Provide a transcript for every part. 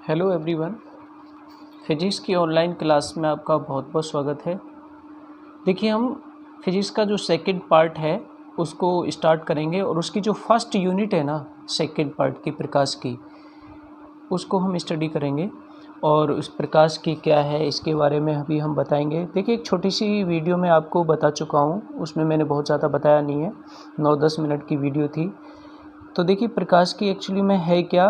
Hello everyone, physics की online class में आपका बहुत बहुत स्वागत है। देखिए, हम फिजिक्स का जो सेकंड पार्ट है उसको स्टार्ट करेंगे और उसकी जो फर्स्ट यूनिट है ना सेकंड पार्ट की प्रकाश की, उसको हम स्टडी करेंगे और उस प्रकाश की क्या है इसके बारे में अभी हम बताएंगे। देखिए, एक छोटी सी वीडियो में आपको बता चुका हूँ, उसमें मैंने बहुत ज़्यादा बताया नहीं है, 9-10 मिनट की वीडियो थी। तो देखिए, प्रकाश की एक्चुअली में है क्या।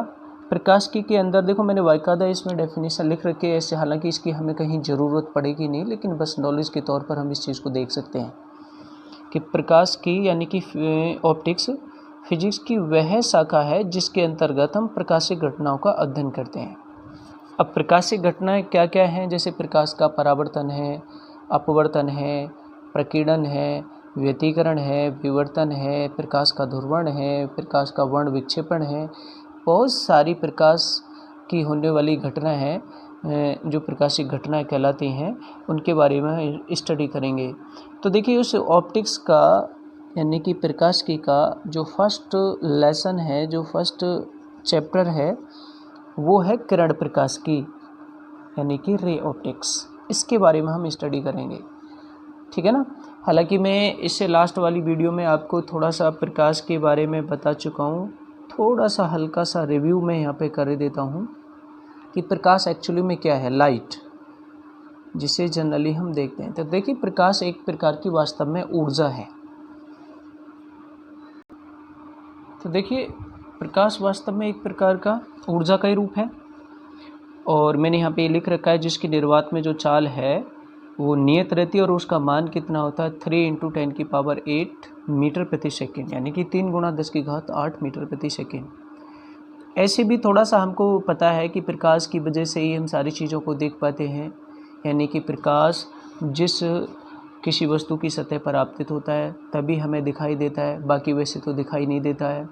प्रकाश की के अंदर देखो, मैंने बाकायदा इसमें डेफिनेशन लिख रखी है ऐसे, हालांकि इसकी हमें कहीं ज़रूरत पड़ेगी नहीं, लेकिन बस नॉलेज के तौर पर हम इस चीज़ को देख सकते हैं कि प्रकाश की यानी कि ऑप्टिक्स फिजिक्स की वह शाखा है जिसके अंतर्गत हम प्रकाशिक घटनाओं का अध्ययन करते हैं। अब प्रकाशिक घटनाएं क्या क्या हैं, जैसे प्रकाश का परावर्तन है, अपवर्तन है, प्रकीर्णन है, व्यतिकरण है, विवर्तन है, प्रकाश का ध्रुवण है, प्रकाश का वर्ण विक्षेपण है। बहुत सारी प्रकाश की होने वाली घटना है जो प्रकाशिक घटनाएं कहलाती हैं, उनके बारे में स्टडी करेंगे। तो देखिए, उस ऑप्टिक्स का यानी कि प्रकाश की का जो फर्स्ट लेसन है, जो फर्स्ट चैप्टर है, वो है किरण प्रकाश की यानी कि रे ऑप्टिक्स। इसके बारे में हम स्टडी करेंगे, ठीक है ना। हालांकि मैं इससे लास्ट वाली वीडियो में आपको थोड़ा सा प्रकाश के बारे में बता चुका हूँ, थोड़ा सा हल्का सा रिव्यू मैं यहाँ पे कर देता हूँ कि प्रकाश एक्चुअली में क्या है। लाइट, जिसे जनरली हम देखते हैं। तो देखिए, प्रकाश एक प्रकार की वास्तव में ऊर्जा है। तो देखिए, प्रकाश वास्तव में एक प्रकार का ऊर्जा का ही रूप है और मैंने यहाँ पे लिख रखा है जिसकी निर्वात में जो चाल है वो नियत रहती है और उसका मान कितना होता है 3 × 10⁸ मीटर प्रति सेकेंड, यानी कि 3 × 10⁸ मीटर प्रति सेकेंड। ऐसे भी थोड़ा सा हमको पता है कि प्रकाश की वजह से ही हम सारी चीज़ों को देख पाते हैं, यानी कि प्रकाश जिस किसी वस्तु की सतह पर आपतित होता है तभी हमें दिखाई देता है, बाकी वैसे तो दिखाई नहीं देता है।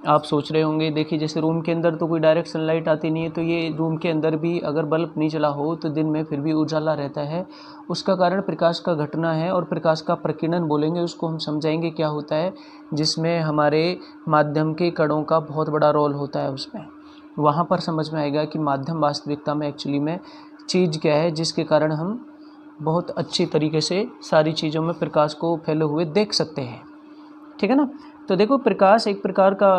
आप सोच रहे होंगे, देखिए जैसे रूम के अंदर तो कोई डायरेक्ट सनलाइट आती नहीं है, तो ये रूम के अंदर भी अगर बल्ब नहीं चला हो तो दिन में फिर भी उजाला रहता है। उसका कारण प्रकाश का घटना है और प्रकाश का प्रकीर्णन बोलेंगे, उसको हम समझाएंगे क्या होता है, जिसमें हमारे माध्यम के कणों का बहुत बड़ा रोल होता है। उसमें वहाँ पर समझ में आएगा कि माध्यम वास्तविकता में एक्चुअली में चीज़ क्या है, जिसके कारण हम बहुत अच्छी तरीके से सारी चीज़ों में प्रकाश को फैले हुए देख सकते हैं, ठीक है ना। तो देखो, प्रकाश एक प्रकार का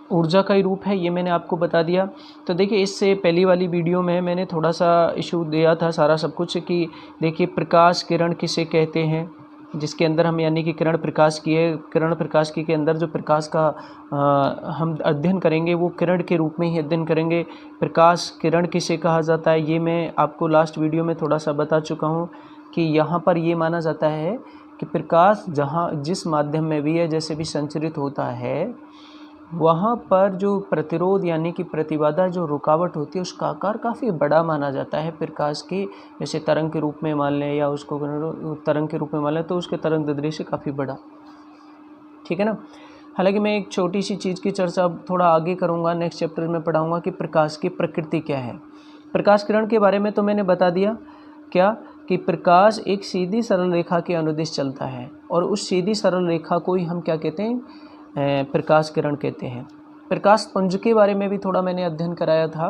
ऊर्जा का ही रूप है, ये मैंने आपको बता दिया। तो देखिए, इससे पहली वाली वीडियो में मैंने थोड़ा सा इशू दिया था सारा सब कुछ कि देखिए प्रकाश किरण किसे कहते हैं, जिसके अंदर हम यानी कि किरण प्रकाश की है। किरण प्रकाश की के अंदर जो प्रकाश का हम अध्ययन करेंगे वो किरण के रूप में ही अध्ययन करेंगे। प्रकाश किरण किसे कहा जाता है ये मैं आपको लास्ट वीडियो में थोड़ा सा बता चुका हूँ कि यहाँ पर ये माना जाता है कि प्रकाश जहाँ जिस माध्यम में भी है, जैसे भी संचरित होता है, वहाँ पर जो प्रतिरोध यानी कि प्रतिबाधा जो रुकावट होती है उसका आकार काफ़ी बड़ा माना जाता है प्रकाश की। जैसे तरंग के रूप में मान लें या उसको तरंग के रूप में मान लें तो उसके तरंग दैर्ध्य से काफ़ी बड़ा, ठीक है ना। हालांकि मैं एक छोटी सी चीज़ की चर्चा अब थोड़ा आगे करूँगा, नेक्स्ट चैप्टर में पढ़ाऊँगा कि प्रकाश की प्रकृति क्या है। प्रकाश किरण के बारे में तो मैंने बता दिया क्या कि प्रकाश एक सीधी सरल रेखा के अनुदिश चलता है और उस सीधी सरल रेखा को ही हम क्या कहते हैं, प्रकाश किरण कहते हैं। प्रकाश पुंज के बारे में भी थोड़ा मैंने अध्ययन कराया था।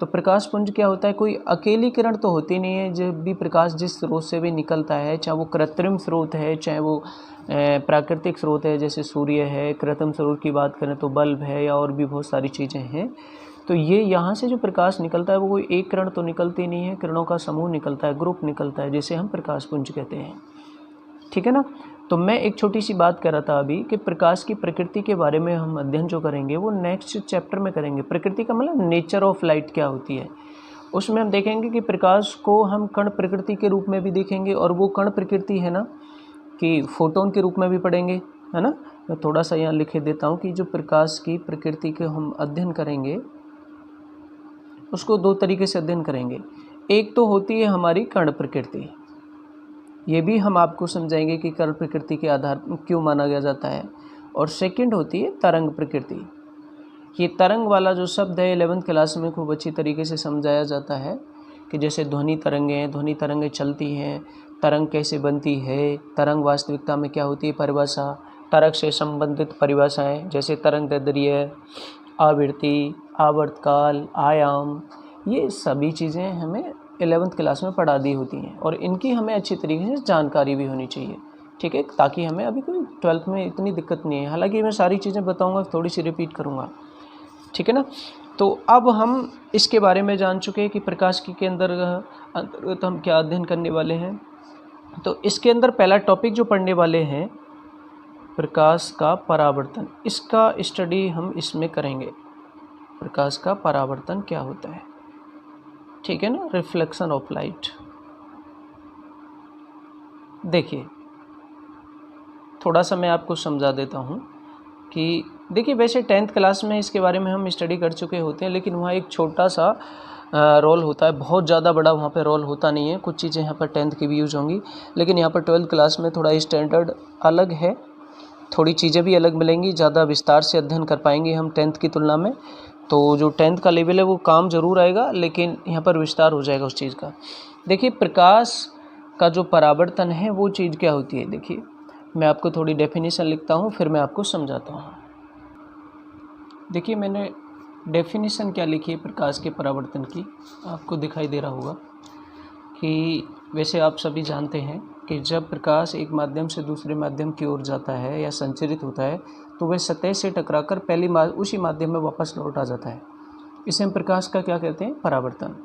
तो प्रकाश पुंज क्या होता है, कोई अकेली किरण तो होती नहीं है। जब भी प्रकाश जिस स्रोत से भी निकलता है, चाहे वो कृत्रिम स्रोत है चाहे वो प्राकृतिक स्रोत है, जैसे सूर्य है, कृत्रिम स्रोत की बात करें तो बल्ब है या और भी बहुत सारी चीज़ें हैं, तो ये यहाँ से जो प्रकाश निकलता है वो कोई एक किरण तो निकलती नहीं है, किरणों का समूह निकलता है, ग्रुप निकलता है, जिसे हम प्रकाश पुंज कहते हैं, ठीक है ना। तो मैं एक छोटी सी बात कर रहा था अभी कि प्रकाश की प्रकृति के बारे में हम अध्ययन जो करेंगे वो नेक्स्ट चैप्टर में करेंगे। प्रकृति का मतलब नेचर ऑफ लाइट क्या होती है, उसमें हम देखेंगे कि प्रकाश को हम कण प्रकृति के रूप में भी देखेंगे और वो कण प्रकृति है ना कि फोटोन के रूप में भी पढ़ेंगे, है ना। मैं थोड़ा सा यहाँ लिखे देता हूँ कि जो प्रकाश की प्रकृति के हम अध्ययन करेंगे उसको दो तरीके से अध्ययन करेंगे। एक तो होती है हमारी कण प्रकृति, ये भी हम आपको समझाएंगे कि कण प्रकृति के आधार पर क्यों माना गया जाता है। और सेकंड होती है तरंग प्रकृति। ये तरंग वाला जो शब्द है 11th क्लास में खूब अच्छी तरीके से समझाया जाता है कि जैसे ध्वनि तरंगें चलती हैं, तरंग कैसे बनती है, तरंग वास्तविकता में क्या होती है, परिभाषा, तरंग से संबंधित परिभाषाएं जैसे तरंग दैर्ध्य, आवृत्ति, आवर्तकाल, आयाम, ये सभी चीज़ें हमें 11th क्लास में पढ़ा दी होती हैं और इनकी हमें अच्छी तरीके से जानकारी भी होनी चाहिए, ठीक है, ताकि हमें अभी कोई 12th में इतनी दिक्कत नहीं है। हालांकि मैं सारी चीज़ें बताऊंगा, थोड़ी सी रिपीट करूंगा, ठीक है ना। तो अब हम इसके बारे में जान चुके हैं कि प्रकाशिकी के अंतर्गत हम क्या अध्ययन करने वाले हैं। तो इसके अंदर पहला टॉपिक जो पढ़ने वाले हैं, प्रकाश का परावर्तन, इसका स्टडी हम इसमें करेंगे। प्रकाश का परावर्तन क्या होता है, ठीक है ना, रिफ्लेक्शन ऑफ लाइट। देखिए थोड़ा सा मैं आपको समझा देता हूँ कि देखिए वैसे 10th क्लास में इसके बारे में हम स्टडी कर चुके होते हैं, लेकिन वहाँ एक छोटा सा रोल होता है, बहुत ज़्यादा बड़ा वहाँ पे रोल होता नहीं है। कुछ चीज़ें यहाँ पर 10th की भी यूज होंगी, लेकिन यहाँ पर 12th क्लास में थोड़ा स्टैंडर्ड अलग है, थोड़ी चीज़ें भी अलग मिलेंगी, ज़्यादा विस्तार से अध्ययन कर पाएंगे हम 10th की तुलना में। तो जो 10th का लेवल है वो काम ज़रूर आएगा, लेकिन यहाँ पर विस्तार हो जाएगा उस चीज़ का। देखिए प्रकाश का जो परावर्तन है वो चीज़ क्या होती है, देखिए मैं आपको थोड़ी डेफिनेशन लिखता हूँ, फिर मैं आपको समझाता हूँ। देखिए मैंने डेफिनेशन क्या लिखी है प्रकाश के परावर्तन की, आपको दिखाई दे रहा होगा कि वैसे आप सभी जानते हैं कि जब प्रकाश एक माध्यम से दूसरे माध्यम की ओर जाता है या संचरित होता है तो वह सतह से टकराकर उसी माध्यम में वापस लौट आ जाता है। इसे हम प्रकाश का क्या कहते हैं, परावर्तन।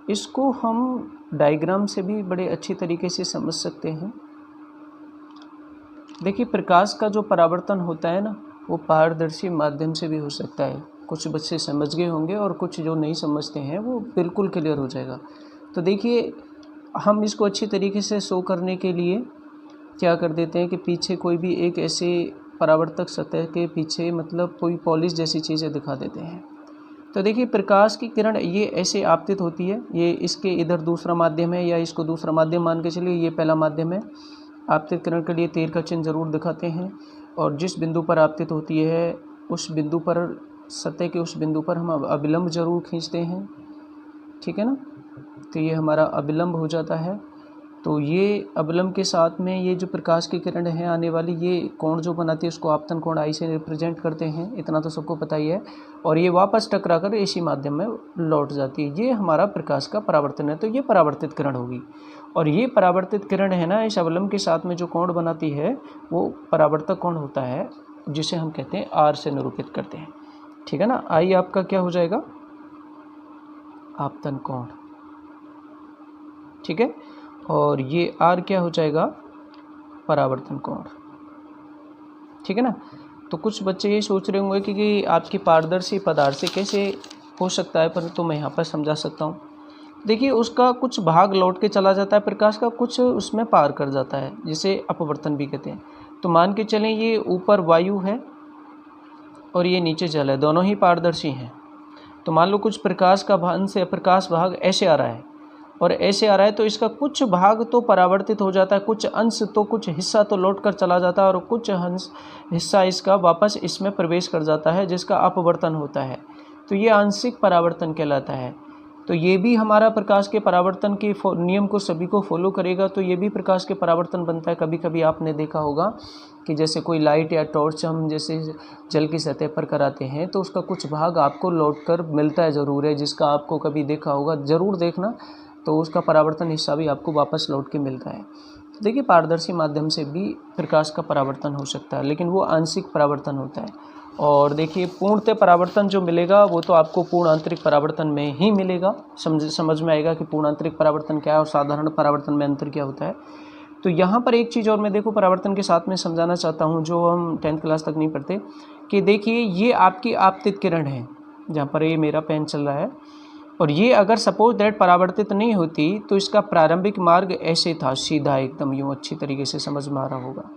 इसको हम डायग्राम से भी बड़े अच्छी तरीके से समझ सकते हैं। देखिए प्रकाश का जो परावर्तन होता है ना, वो पारदर्शी माध्यम से भी हो सकता है। कुछ बच्चे समझ गए होंगे और कुछ जो नहीं समझते हैं वो बिल्कुल क्लियर हो जाएगा। तो देखिए हम इसको अच्छी तरीके से शो करने के लिए क्या कर देते हैं कि पीछे कोई भी एक ऐसे परावर्तक सतह के पीछे मतलब कोई पॉलिश जैसी चीज़ें दिखा देते हैं। तो देखिए प्रकाश की किरण ये ऐसे आपतित होती है, ये इसके इधर दूसरा माध्यम है या इसको दूसरा माध्यम मान के चलिए, ये पहला माध्यम है। आपतित किरण के लिए तीर का चिन्ह ज़रूर दिखाते हैं और जिस बिंदु पर आपतित होती है उस बिंदु पर, सतह के उस बिंदु पर हम अभिलंब ज़रूर खींचते हैं, ठीक है ना। तो ये हमारा अभिलंब हो जाता है। तो ये अभिलंब के साथ में ये जो प्रकाश की किरण है आने वाली, ये कोण जो बनाती है उसको आपतन कोण आई से रिप्रेजेंट करते हैं, इतना तो सबको पता ही है। और ये वापस टकरा कर इसी माध्यम में लौट जाती है, ये हमारा प्रकाश का परावर्तन है। तो ये परावर्तित किरण होगी और ये परावर्तित किरण है ना, इस अवलंब के साथ में जो कोण बनाती है वो परावर्तक कोण होता है, जिसे हम कहते हैं आर से निरूपित करते हैं, ठीक है ना। आई आपका क्या हो जाएगा, आपतन कोण, ठीक है। और ये आर क्या हो जाएगा, परावर्तन कोण, ठीक है ना। तो कुछ बच्चे ये सोच रहे होंगे कि आपकी पारदर्शी पदार्थ से कैसे हो सकता है, परंतु मैं यहाँ पर समझा सकता हूँ। देखिए उसका कुछ भाग लौट के चला जाता है प्रकाश का, कुछ उसमें पार कर जाता है, जिसे अपवर्तन भी कहते हैं। तो मान के चलें ये ऊपर वायु है और ये नीचे जल है, दोनों ही पारदर्शी हैं। तो मान लो कुछ प्रकाश का अंश से प्रकाश भाग ऐसे आ रहा है और ऐसे आ रहा है, तो इसका कुछ भाग तो परावर्तित हो जाता है, कुछ अंश तो, कुछ हिस्सा तो लौट कर चला जाता है और कुछ हिस्सा इसका वापस इसमें प्रवेश कर जाता है, जिसका अपवर्तन होता है। तो ये आंशिक परावर्तन कहलाता है। तो ये भी हमारा प्रकाश के परावर्तन के नियम को सभी को फॉलो करेगा, तो ये भी प्रकाश के परावर्तन बनता है। कभी कभी आपने देखा होगा कि जैसे कोई लाइट या टॉर्च हम जैसे जल की सतह पर कराते हैं तो उसका कुछ भाग आपको लौट कर मिलता है ज़रूर है, जिसका आपको कभी देखा होगा, ज़रूर देखना, तो उसका परावर्तन हिस्सा भी आपको वापस लौट के मिलता है। तो देखिए पारदर्शी माध्यम से भी प्रकाश का परावर्तन हो सकता है, लेकिन वो आंशिक परावर्तन होता है। और देखिए पूर्णतः परावर्तन जो मिलेगा वो तो आपको पूर्ण आंतरिक परावर्तन में ही मिलेगा। समझ में आएगा कि पूर्ण आंतरिक परावर्तन क्या है और साधारण परावर्तन में अंतर क्या होता है। तो यहाँ पर एक चीज़ और मैं देखो परावर्तन के साथ में समझाना चाहता हूँ, जो हम 10th क्लास तक नहीं पढ़ते, कि देखिए ये आपकी आपतित किरण है, जहाँ पर ये मेरा पेन चल रहा है, और ये अगर सपोज दैट परावर्तित नहीं होती तो इसका प्रारंभिक मार्ग ऐसे था, सीधा एकदम यूँ, अच्छी तरीके से समझ में आ रहा होगा,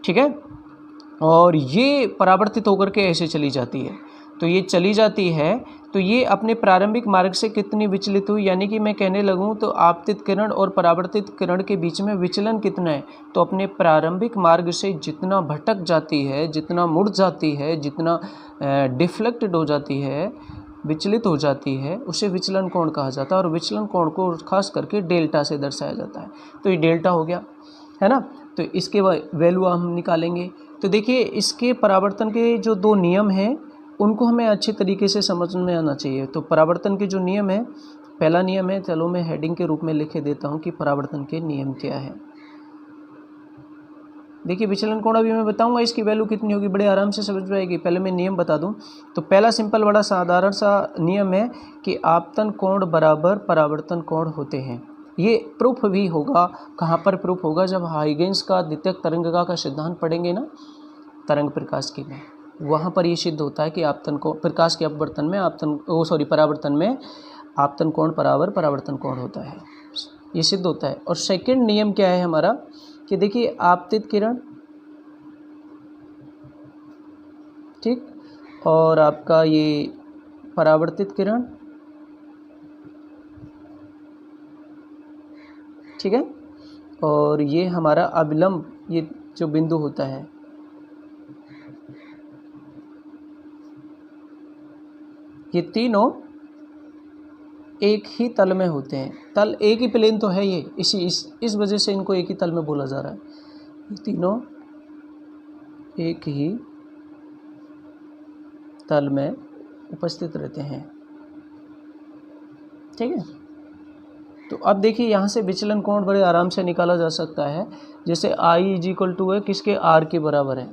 ठीक है। और ये परावर्तित होकर के ऐसे चली जाती है, तो ये चली जाती है, तो ये अपने प्रारंभिक मार्ग से कितनी विचलित हुई, यानी कि मैं कहने लगूँ तो आपतित किरण और परावर्तित किरण के बीच में विचलन कितना है, तो अपने प्रारंभिक मार्ग से जितना भटक जाती है, जितना मुड़ जाती है, जितना डिफ्लेक्टेड हो जाती है, विचलित हो जाती है, उसे विचलन कोण कहा जाता है। और विचलन कोण को खास करके डेल्टा से दर्शाया जाता है। तो ये डेल्टा हो गया, है ना। तो इसके वैल्यू हम निकालेंगे। तो देखिए इसके परावर्तन के जो दो नियम हैं उनको हमें अच्छे तरीके से समझ में आना चाहिए। तो परावर्तन के जो नियम है, पहला नियम है, चलो मैं हेडिंग के रूप में लिख देता हूँ कि परावर्तन के नियम क्या है। देखिए विचलन कोण अभी मैं बताऊंगा इसकी वैल्यू कितनी होगी, बड़े आराम से समझ में आएगी। पहले मैं नियम बता दूं। तो पहला सिंपल बड़ा साधारण सा नियम है कि आपतन कोण बराबर परावर्तन कोण होते हैं। ये प्रूफ भी होगा, कहाँ पर प्रूफ होगा, जब हाइगेंस का द्वितीयक तरंगिका का सिद्धांत पढ़ेंगे ना तरंग प्रकाश की में, वहाँ पर ये सिद्ध होता है कि आपतन कोण प्रकाश के अपवर्तन में परावर्तन में आपतन कोण बराबर परावर्तन कोण होता है, ये सिद्ध होता है। और सेकंड नियम क्या है हमारा कि देखिए आपतित किरण, ठीक, और आपका ये परावर्तित किरण, ठीक है, और ये हमारा अविलंब, ये जो बिंदु होता है, ये तीनों एक ही तल में होते हैं। तल एक ही प्लेन तो है ये, इस वजह से इनको एक ही तल में बोला जा रहा है। ये तीनों एक ही तल में उपस्थित रहते हैं, ठीक है। तो अब देखिए यहाँ से विचलन कोण बड़े आराम से निकाला जा सकता है। जैसे I = है किसके, R के बराबर है,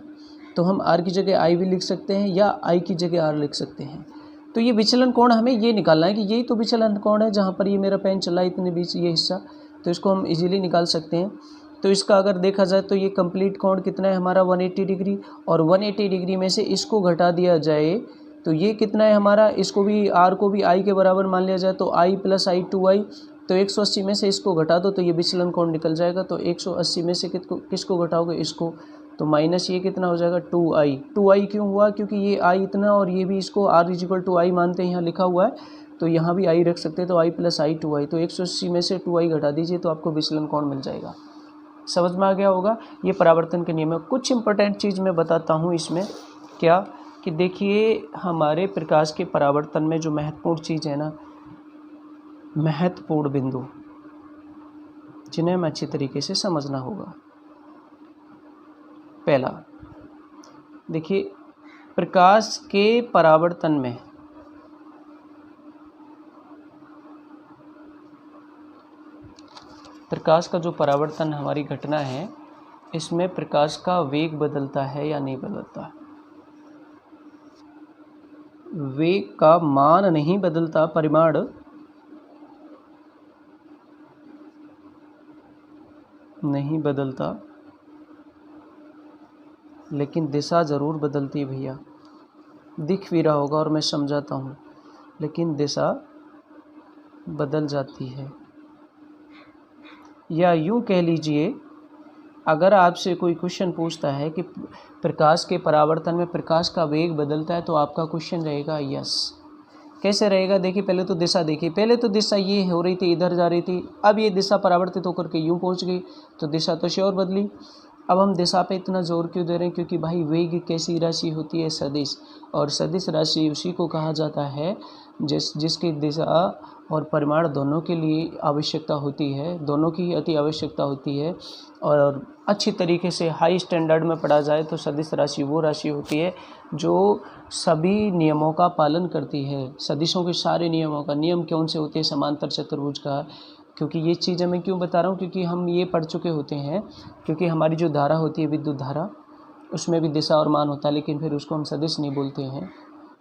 तो हम R की जगह I भी लिख सकते हैं या I की जगह R लिख सकते हैं। तो ये विचलन कोण हमें ये निकालना है कि यही तो विचलन कोण है जहाँ पर ये मेरा पेन चला है इतने बीच ये हिस्सा, तो इसको हम इजीली निकाल सकते हैं। तो इसका अगर देखा जाए तो ये कंप्लीट कोण कितना है हमारा 180 डिग्री, और 180 डिग्री में से इसको घटा दिया जाए तो ये कितना है हमारा, इसको भी R को भी I के बराबर मान लिया जाए तो I + I 2I, तो 180 में से इसको घटा दो तो ये विचलन कोण निकल जाएगा। तो 180 में से किसको घटाओगे, इसको, तो माइनस ये कितना हो जाएगा 2I। 2I क्यों हुआ, क्योंकि ये I इतना और ये भी इसको R = I मानते हैं, यहाँ लिखा हुआ है, तो यहाँ भी I रख सकते हैं, तो I + I 2I, तो 180 में से 2I घटा दीजिए तो आपको विचलन कोण मिल जाएगा। समझ में आ गया होगा, ये परावर्तन के नियम है। कुछ इंपॉर्टेंट चीज़ मैं बताता हूँ इसमें, क्या कि देखिए हमारे प्रकाश के परावर्तन में जो महत्वपूर्ण चीज़ है ना, महत्वपूर्ण बिंदु, जिन्हें हमें अच्छी तरीके से समझना होगा। पहला देखिए प्रकाश के परावर्तन में प्रकाश का जो परावर्तन हमारी घटना है, इसमें प्रकाश का वेग बदलता है या नहीं बदलता। वेग का मान नहीं बदलता, परिमाण नहीं बदलता, लेकिन दिशा ज़रूर बदलती है भैया। दिख भी रहा होगा और मैं समझाता हूँ, लेकिन दिशा बदल जाती है। या यूँ कह लीजिए, अगर आपसे कोई क्वेश्चन पूछता है कि प्रकाश के परावर्तन में प्रकाश का वेग बदलता है, तो आपका क्वेश्चन रहेगा यस। कैसे रहेगा, देखिए पहले तो दिशा देखिए, पहले तो दिशा ये हो रही थी, इधर जा रही थी, अब ये दिशा परावर्तित होकर के यूँ पहुँच गई, तो दिशा तो श्योर बदली। अब हम दिशा पे इतना जोर क्यों दे रहे हैं, क्योंकि भाई वेग कैसी राशि होती है, सदिश, और सदिश राशि उसी को कहा जाता है जिसकी दिशा और परिमाण दोनों के लिए आवश्यकता होती है, दोनों की अति आवश्यकता होती है। और अच्छी तरीके से हाई स्टैंडर्ड में पढ़ा जाए तो सदिश राशि वो राशि होती है जो सभी नियमों का पालन करती है। सदिशों के सारे नियमों का, नियम कौन से होते हैं, समांतर चतुर्भुज का, क्योंकि ये चीज़ मैं क्यों बता रहा हूँ, क्योंकि हम ये पढ़ चुके होते हैं, क्योंकि हमारी जो धारा होती है विद्युत धारा, उसमें भी दिशा और मान होता है, लेकिन फिर उसको हम सदिश नहीं बोलते हैं,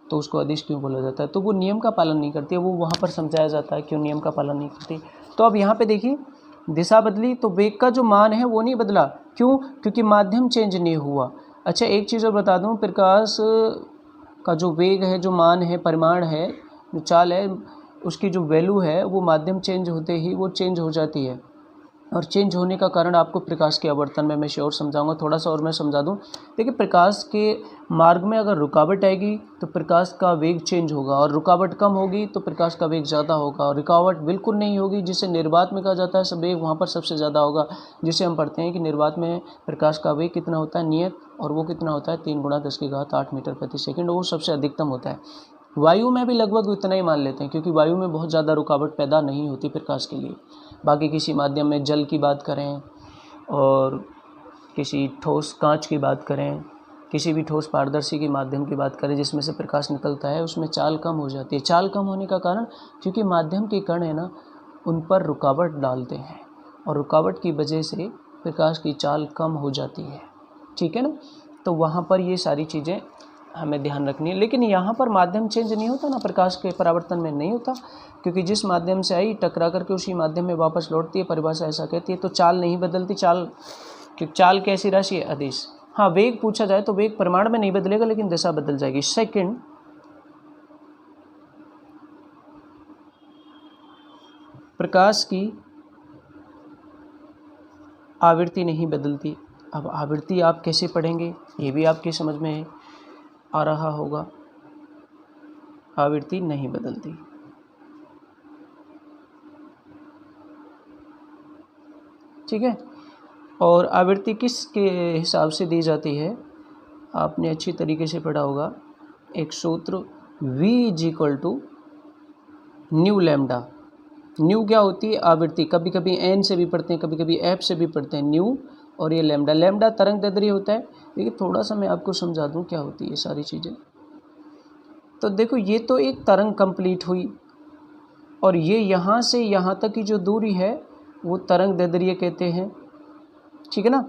तो उसको अदिश क्यों बोला जाता है, तो वो नियम का पालन नहीं करती है। वो वहाँ पर समझाया जाता है क्यों नियम का पालन नहीं करती। तो अब यहाँ पे देखिए दिशा बदली तो वेग का जो मान है वो नहीं बदला, क्यों, क्योंकि माध्यम चेंज नहीं हुआ। अच्छा एक चीज़ और बता दूँ, प्रकाश का जो वेग है, जो मान है, परिमाण है, जो चाल है, उसकी जो वैल्यू है वो माध्यम चेंज होते ही वो चेंज हो जाती है। और चेंज होने का कारण आपको प्रकाश के आवर्तन में मैं श्योर समझाऊंगा। थोड़ा सा और मैं समझा दूं, देखिए प्रकाश के मार्ग में अगर रुकावट आएगी तो प्रकाश का वेग चेंज होगा, और रुकावट कम होगी तो प्रकाश का वेग ज़्यादा होगा, और रुकावट बिल्कुल नहीं होगी जिसे निर्वात में कहा जाता है, सब वेग वहाँ पर सबसे ज़्यादा होगा, जिसे हम पढ़ते हैं कि निर्वात में प्रकाश का वेग कितना होता है नियत, और वो कितना होता है 3 × 10⁸ मीटर प्रति सेकंड, वो सबसे अधिकतम होता है। वायु में भी लगभग उतना ही मान लेते हैं, क्योंकि वायु में बहुत ज़्यादा रुकावट पैदा नहीं होती प्रकाश के लिए। बाकी किसी माध्यम में जल की बात करें और किसी ठोस कांच की बात करें किसी भी ठोस पारदर्शी के माध्यम की बात करें जिसमें से प्रकाश निकलता है, उसमें चाल कम हो जाती है। चाल कम होने का कारण क्योंकि माध्यम के कण है ना, उन पर रुकावट डालते हैं और रुकावट की वजह से प्रकाश की चाल कम हो जाती है, ठीक है ना। तो वहाँ पर ये सारी चीज़ें हमें ध्यान रखनी है। लेकिन यहाँ पर माध्यम चेंज नहीं होता ना, प्रकाश के परावर्तन में नहीं होता, क्योंकि जिस माध्यम से आई टकरा करके उसी माध्यम में वापस लौटती है। परिभाषा ऐसा कहती है। तो चाल नहीं बदलती। चाल कैसी राशि है? अदिश। हाँ, वेग पूछा जाए तो वेग परिमाण में नहीं बदलेगा, लेकिन दिशा बदल जाएगी। सेकंड, प्रकाश की आवृत्ति नहीं बदलती। अब आवृत्ति आप कैसे पढ़ेंगे, ये भी आपकी समझ में आ रहा होगा। आवृत्ति नहीं बदलती, ठीक है। और आवृत्ति किसके हिसाब से दी जाती है, आपने अच्छी तरीके से पढ़ा होगा। एक सूत्र V = न्यू लैम्डा। न्यू क्या होती है? आवृत्ति। कभी कभी एन से भी पढ़ते हैं, कभी कभी एफ से भी पढ़ते हैं, न्यू। और ये लैम्डा। लैम्डा तरंग दैर्ध्य होता है। देखिए थोड़ा सा मैं आपको समझा दूं क्या होती है ये सारी चीज़ें। तो देखो, ये तो एक तरंग कंप्लीट हुई और ये यहाँ से यहाँ तक की जो दूरी है वो तरंग दैर्ध्य कहते हैं, ठीक है ना।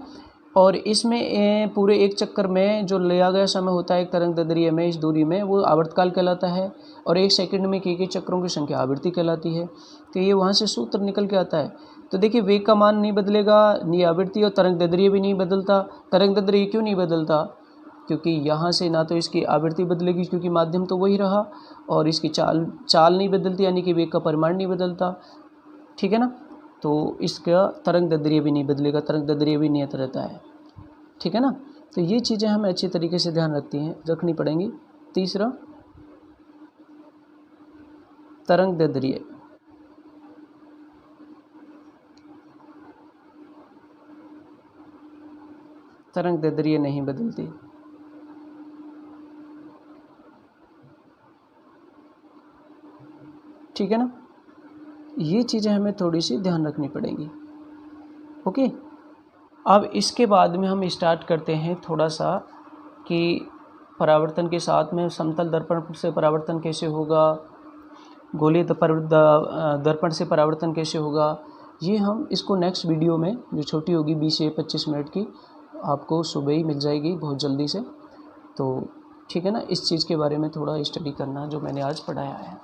और इसमें पूरे एक चक्कर में जो लिया गया समय होता है एक तरंग दैर्ध्य में, इस दूरी में, वो आवर्तकाल कहलाता है। और एक सेकंड में किए गए चक्रों की संख्या आवृत्ति कहलाती है। तो ये वहाँ से सूत्र निकल के आता है। तो देखिए, वेग का मान नहीं बदलेगा, नहीं आवृत्ति, और तरंग दैर्ध्य भी नहीं बदलता। तरंग दैर्ध्य क्यों नहीं बदलता? क्योंकि यहाँ से ना तो इसकी आवृत्ति बदलेगी क्योंकि माध्यम तो वही रहा, और इसकी चाल नहीं बदलती, यानी कि वेग का परिमाण नहीं बदलता, ठीक है ना। तो इसका तरंग दैर्ध्य भी नहीं बदलेगा, तरंग दैर्ध्य भी नियत रहता है, ठीक है ना। तो ये चीज़ें हमें अच्छी तरीके से ध्यान रखनी पड़ेंगी। तीसरा, तरंग दैर्ध्य। तरंग दैर्ध्य नहीं बदलती, ठीक है ना। ये चीज़ें हमें थोड़ी सी ध्यान रखनी पड़ेंगी, ओके। अब इसके बाद में हम स्टार्ट करते हैं थोड़ा सा कि परावर्तन के साथ में समतल दर्पण से परावर्तन कैसे होगा, गोलीय दर्पण से परावर्तन कैसे होगा। ये हम इसको नेक्स्ट वीडियो में, जो छोटी होगी 20 से 25 मिनट की, आपको सुबह ही मिल जाएगी बहुत जल्दी से। तो ठीक है ना, इस चीज़ के बारे में थोड़ा स्टडी करना जो मैंने आज पढ़ाया है।